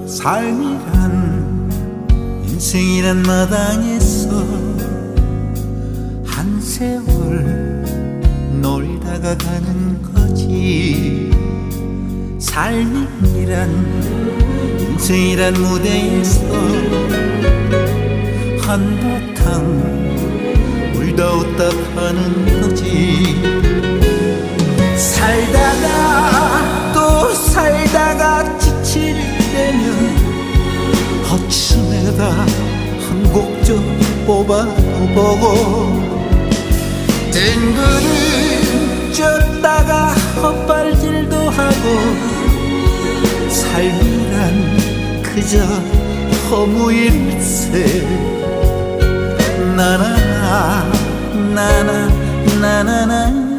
삶이란 인생이란 마당에서 한 세월 놀다가 가는 거지. 삶이란 인생이란 무대에서 한바탕 울다 웃다 가는 거지. 살다가 또 살다가 지칠 때면 허춤에다 한 곡 좀 뽑아보고 뜬구름 쪘다가 헛발질도 하고 삶이란 그저 허무일세. 나나나 나나 나나나